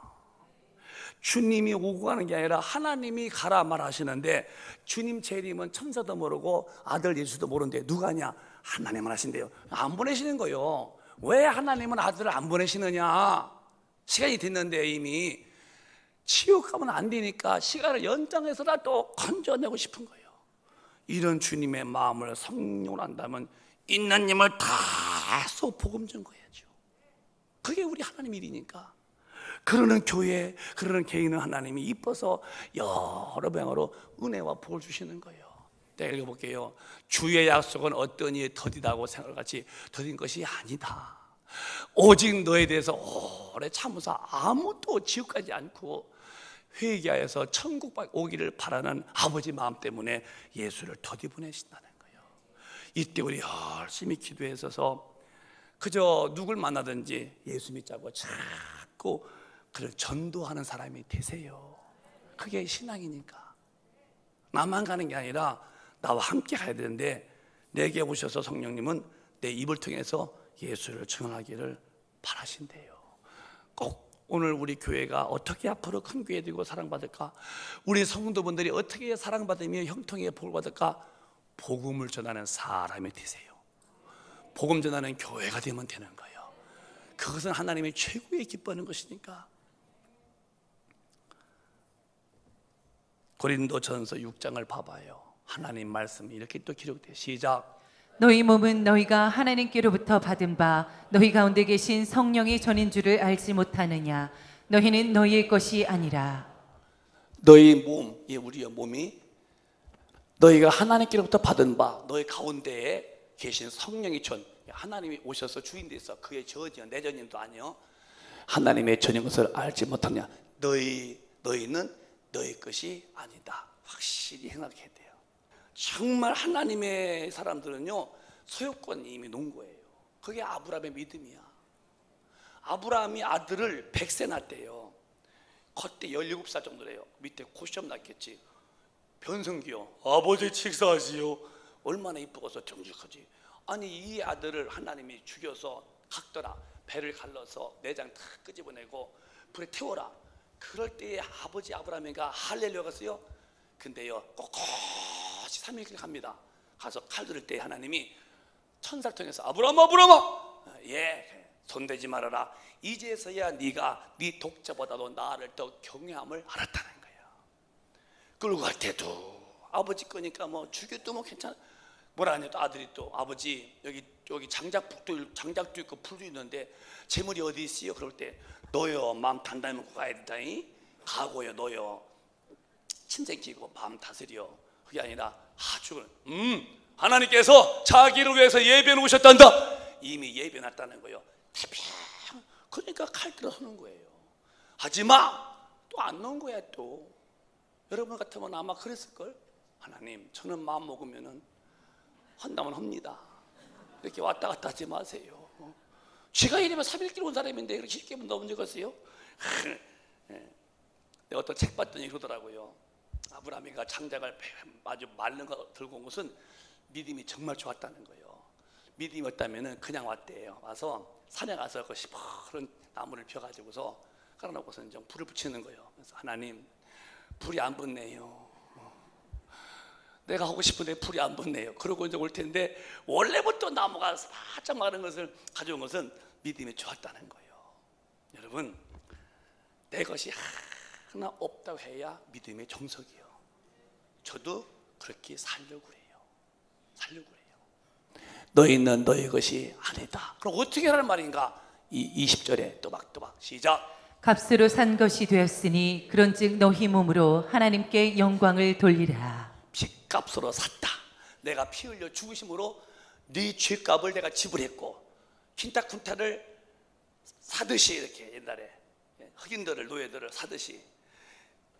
주님이 오고 가는 게 아니라 하나님이 가라 말하시는데, 주님 재림은 천사도 모르고 아들 예수도 모르는데 누가 하냐? 하나님은 하신대요. 안 보내시는 거예요. 왜 하나님은 아들을 안 보내시느냐? 시간이 됐는데 이미 지옥 가면 안 되니까 시간을 연장해서라도 건져내고 싶은 거예요. 이런 주님의 마음을 성령으로 한다면 있는 힘을 다써 복음 전거해야죠. 그게 우리 하나님 일이니까. 그러는 교회, 그러는 개인은 하나님이 이뻐서 여러 방으로 은혜와 복을 주시는 거예요. 내가 읽어볼게요. 주의 약속은 어떤 이에 더디다고 생각같이 더딘 것이 아니다. 오직 너에 대해서 오래 참으사 아무도 지옥 가지 않고 회개하여서 천국 오기를 바라는 아버지 마음 때문에 예수를 더디 보내신다는 거예요. 이때 우리 열심히 기도해서 그저 누굴 만나든지 예수 믿자고 자꾸 그를 전도하는 사람이 되세요. 그게 신앙이니까. 나만 가는 게 아니라 나와 함께 가야 되는데, 내게 오셔서 성령님은 내 입을 통해서 예수를 증언하기를 바라신대요. 꼭 오늘 우리 교회가 어떻게 앞으로 큰 교회 되고 사랑받을까? 우리 성도분들이 어떻게 사랑받으며 형통의 복을 받을까? 복음을 전하는 사람이 되세요. 복음 전하는 교회가 되면 되는 거예요. 그것은 하나님이 최고의 기뻐하는 것이니까. 고린도전서 6장을 봐봐요. 하나님 말씀이 이렇게 또 기록돼요. 시작. 너희 몸은 너희가 하나님께로부터 받은 바 너희 가운데 계신 성령의 전인 줄을 알지 못하느냐? 너희는 너희의 것이 아니라. 너희 몸, 우리의 몸이 너희가 하나님께로부터 받은 바 너희 가운데에 계신 성령의 전, 하나님이 오셔서 주인 돼서 그의 전이요 내 전인도 아니요 하나님의 전인 것을 알지 못하냐? 너희는 너희 것이 아니다. 확실히 생각해야 돼요. 정말 하나님의 사람들은요 소유권이 이미 놓은 거예요. 그게 아브라함의 믿음이야. 아브라함이 아들을 100세 낳았대요. 그때 17살 정도래요. 밑에 고시험 낳겠지. 변성기요. 아버지 식사하시오. 얼마나 이쁘고서 정직하지. 아니 이 아들을 하나님이 죽여서 각더라. 배를 갈라서 내장 다 끄집어내고 불에 태워라. 그럴 때에 아버지 아브라함이가 할렐루야가 갔어요. 근데요 꼿꼿이 3일 갑니다. 가서 칼 들을 때 하나님이 천사를 통해서 아브라함아 예 손대지 말아라. 이제서야 네가 네 독자보다도 나를 더 경외함을 알았다는 거예요. 끌고 갈 때도 아버지 거니까 뭐 죽여도 뭐 괜찮아. 뭐라 하냐 또 아들이 또 아버지 여기 장작도 있고 풀도 있는데 재물이 어디 있어요? 그럴 때 너요 마음 단단히 먹고 가야 된다니. 가고요 너요 친생 지고 마음 다스려. 그게 아니라 아주 하나님께서 자기를 위해서 예배 놓으셨단다. 이미 예배 놨다는 거예요. 그러니까 칼 들어서는 거예요. 하지마 또 안 넣은 거야. 또 여러분 같으면 아마 그랬을걸. 하나님 저는 마음 먹으면은 한다면 합니다. 이렇게 왔다 갔다 하지 마세요. 쥐가 이러면 3일길 온 사람인데 이렇게 쉽게 넘은 적 있어요? 내가 어떤 책 봤더니 그러더라고요. 아브라함이가 장작을 아주 마른 거 들고 온 것은 믿음이 정말 좋았다는 거예요. 믿음이었다면 그냥 왔대요. 와서 산에 가서 그 시퍼런 나무를 펴가지고서 깔아놓고서 이제 불을 붙이는 거예요. 그래서 하나님 불이 안 붙네요. 내가 하고 싶은데 불이 안 붙네요. 그러고 이제 올 텐데 원래부터 나무가 바짝 마른 것을 가져온 것은 믿음이 좋았다는 거예요. 여러분 내 것이 하나 없다고 해야 믿음의 정석이에요. 저도 그렇게 살려고 해요. 너희는 너희 것이 아니다. 그럼 어떻게 하라는 말인가? 이 20절에 또박또박 시작. 값으로 산 것이 되었으니 그런즉 너희 몸으로 하나님께 영광을 돌리라. 값으로 샀다. 내가 피 흘려 죽으심으로 네 죄값을 내가 지불했고 킨타쿤타를 사듯이 이렇게 옛날에 흑인들을 노예들을 사듯이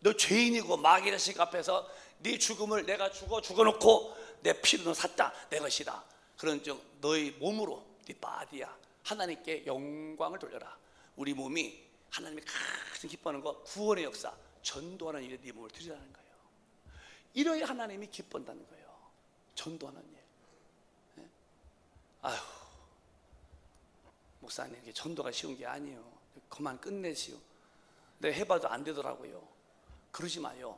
너 죄인이고 마귀 자식 앞에서 네 죽음을 내가 죽어놓고 내 피로 샀다. 내 것이다. 그런즉 너희 몸으로 네 바디야 하나님께 영광을 돌려라. 우리 몸이 하나님이 가장 기뻐하는 거 구원의 역사, 전도하는 일에 네 몸을 들이라는 거예요. 이래야 하나님이 기뻐한다는 거예요. 전도하는 일. 네? 아휴, 목사님, 이게 전도가 쉬운 게 아니에요. 그만 끝내시오. 내가 해봐도 안 되더라고요. 그러지 마요.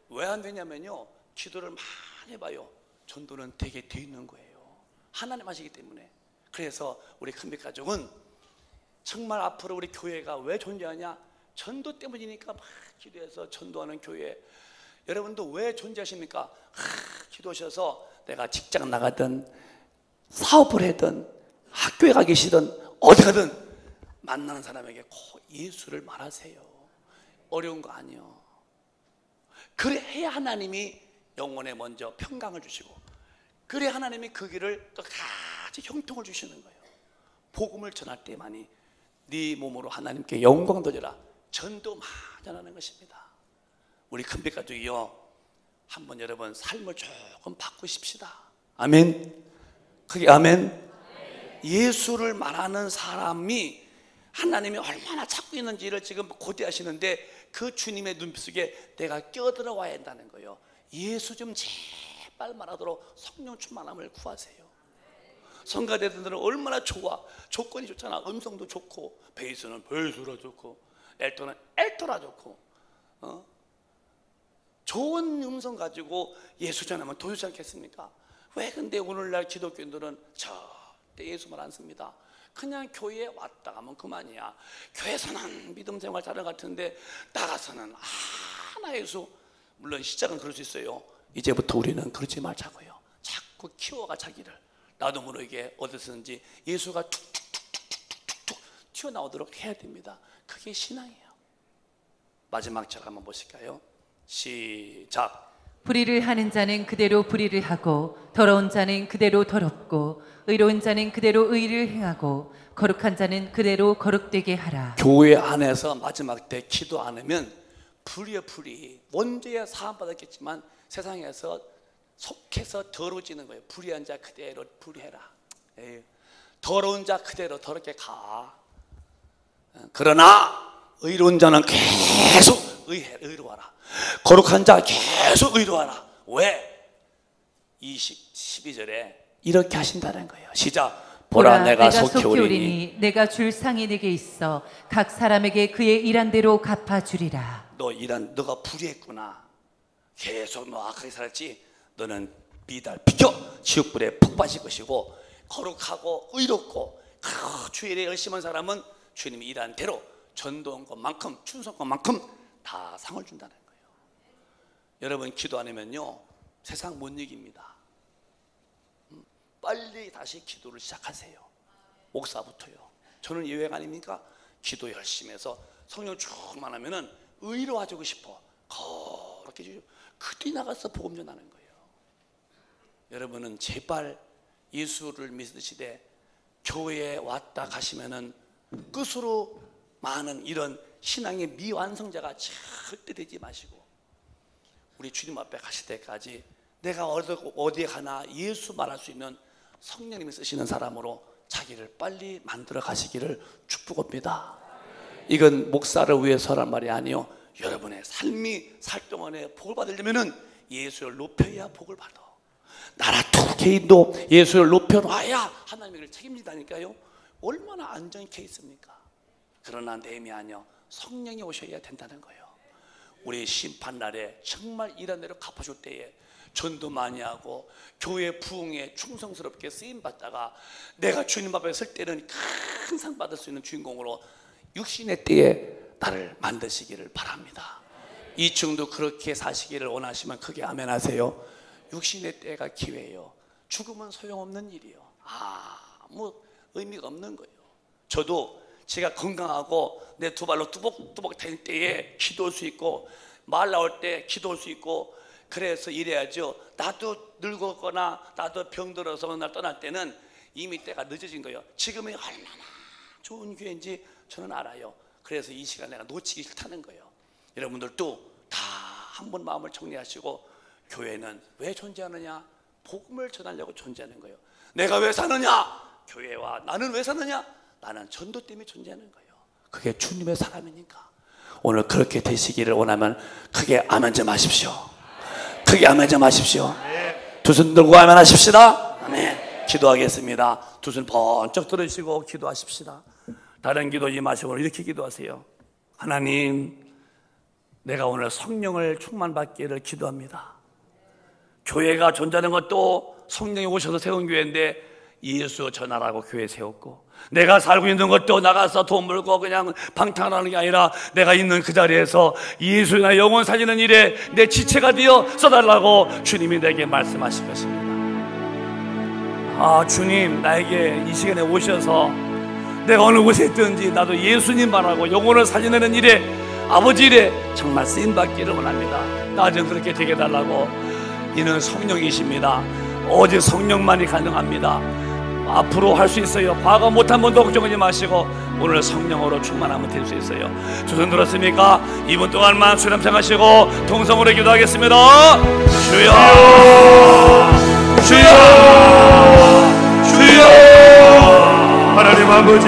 왜 안 되냐면요, 기도를 많이 해봐요. 전도는 되게 돼 있는 거예요. 하나님 하시기 때문에. 그래서 우리 큰빛 가족은 정말 앞으로 우리 교회가 왜 존재하냐? 전도 때문이니까 막 기도해서 전도하는 교회. 여러분도 왜 존재하십니까? 기도하셔서 내가 직장 나가든 사업을 하든 학교에 가 계시든 어디 가든 만나는 사람에게 꼭 예수를 말하세요. 어려운 거 아니요. 그래 해야 하나님이 영혼에 먼저 평강을 주시고, 그래 하나님이 그 길을 끝까지 형통을 주시는 거예요. 복음을 전할 때만이 네 몸으로 하나님께 영광 돌려라. 전도 많이 하는 것입니다. 우리 큰빛 가족이요, 한번 여러분 삶을 조금 바꾸십시다. 아멘. 그게 아멘. 예수를 말하는 사람이 하나님이 얼마나 찾고 있는지를 지금 고대하시는데, 그 주님의 눈빛 속에 내가 껴들어와야 한다는 거예요. 예수 좀 제발 말하도록 성령 충만함을 구하세요. 성가대들은 얼마나 좋아. 조건이 좋잖아. 음성도 좋고, 베이스는 베이스라 좋고, 엘토는 엘토라 좋고, 좋은 음성 가지고 예수 전하면 더 좋지 않겠습니까? 왜 근데 오늘날 기독교인들은 절대 예수만 안 씁니다. 그냥 교회에 왔다 가면 그만이야. 교회에서는 믿음 생활 잘하는 것 같은데 나가서는 하나 예수. 물론 시작은 그럴 수 있어요. 이제부터 우리는 그러지 말자고요. 자꾸 키워가 자기를 나도 모르게 어디서든지 예수가 툭툭툭툭툭툭 튀어나오도록 해야 됩니다. 그게 신앙이에요. 마지막 절 한번 보실까요? 시작. 불의를 하는 자는 그대로 불의를 하고, 더러운 자는 그대로 더럽고, 의로운 자는 그대로 의를 행하고, 거룩한 자는 그대로 거룩되게 하라. 교회 안에서 마지막 때 기도 안 하면 불이야. 불이 원죄에 사함받았겠지만 세상에서 속해서 더러워지는 거예요. 불의한 자 그대로 불의해라. 더러운 자 그대로 더럽게 가. 그러나 의로운 자는 계속 의로워라. 거룩한 자 계속 의로워라. 왜? 12절에 이렇게 하신다는 거예요. 시작. 보라 내가 속히 오리니 내가 줄 상이 내게 있어 각 사람에게 그의 일한 대로 갚아주리라. 너가 불의했구나. 계속 너 악하게 살았지. 너는 비켜 지옥불에 푹 빠질 것이고, 거룩하고 의롭고 주의 일에 열심히 한 사람은 주님이 일한 대로 전도한 것만큼 충성한 것만큼 다 상을 준다는 거예요. 여러분 기도 안 하면요 세상 못 이깁니다. 빨리 다시 기도를 시작하세요. 목사부터요. 저는 예외가 아닙니까? 기도 열심히 해서 성령 충만하면은 의로워지고 싶어. 그렇게 주죠. 그때 나가서 복음 전하는 거예요. 여러분은 제발 예수를 믿으시되 교회에 왔다 가시면은 끝으로 많은 이런 신앙의 미완성자가 절대 되지 마시고, 우리 주님 앞에 가실 때까지 내가 어디에 가나 예수 말할 수 있는 성령님이 쓰시는 사람으로 자기를 빨리 만들어 가시기를 축복합니다. 이건 목사를 위해서란 말이 아니요, 여러분의 삶이 살 동안에 복을 받으려면 예수를 높여야 복을 받아. 나라 두 개인도 예수를 높여놔야 하나님을 책임진다니까요. 얼마나 안정케 있습니까? 그러나 내음이 아니요 성령이 오셔야 된다는 거예요. 우리 심판날에 정말 일한 대로 갚아줄 때에 전도 많이 하고 교회 부흥에 충성스럽게 쓰임받다가 내가 주님 앞에 설 때는 큰 상 받을 수 있는 주인공으로 육신의 때에 나를 만드시기를 바랍니다. 이층도 그렇게 사시기를 원하시면 크게 아멘 하세요. 육신의 때가 기회예요. 죽으면 소용없는 일이에요. 아무 의미가 없는 거예요. 저도 제가 건강하고 내 두 발로 뚜벅뚜벅 될 때에 기도할 수 있고, 말 나올 때 기도할 수 있고, 그래서 이래야죠. 나도 늙었거나 나도 병들어서 어느 날 떠날 때는 이미 때가 늦어진 거예요. 지금이 얼마나 좋은 기회인지 저는 알아요. 그래서 이 시간 내가 놓치기 싫다는 거예요. 여러분들도 다 한번 마음을 정리하시고, 교회는 왜 존재하느냐? 복음을 전하려고 존재하는 거예요. 내가 왜 사느냐? 교회와 나는 왜 사느냐? 나는 전도 때문에 존재하는 거예요. 그게 주님의 사람이니까. 오늘 그렇게 되시기를 원하면 크게 아멘 좀 하십시오. 크게 아멘 좀 하십시오. 두 손 들고 아멘 하십시다. 아멘. 기도하겠습니다. 두 손 번쩍 들으시고 기도하십시다. 다른 기도하지 마시고 이렇게 기도하세요. 하나님, 내가 오늘 성령을 충만받기를 기도합니다. 교회가 존재하는 것도 성령이 오셔서 세운 교회인데 예수 전하라고 교회 세웠고, 내가 살고 있는 것도 나가서 돈 벌고 그냥 방탕하는 게 아니라 내가 있는 그 자리에서 예수나 영혼 살리는 일에 내 지체가 되어 써달라고 주님이 내게 말씀하실 것입니다. 아, 주님, 나에게 이 시간에 오셔서 내가 어느 곳에 있든지 나도 예수님 말하고 영혼을 살리는 일에, 아버지 일에 정말 쓰임받기를 원합니다. 나 좀 그렇게 되게 해달라고. 이는 성령이십니다. 오직 성령만이 가능합니다. 앞으로 할 수 있어요. 과거 못한 분도 걱정하지 마시고 오늘 성령으로 충만하면 될 수 있어요. 두 손 들었습니까? 2분 동안만 수렴 생하시고 통성으로 기도하겠습니다. 주여, 주여, 주여. 하나님 아버지,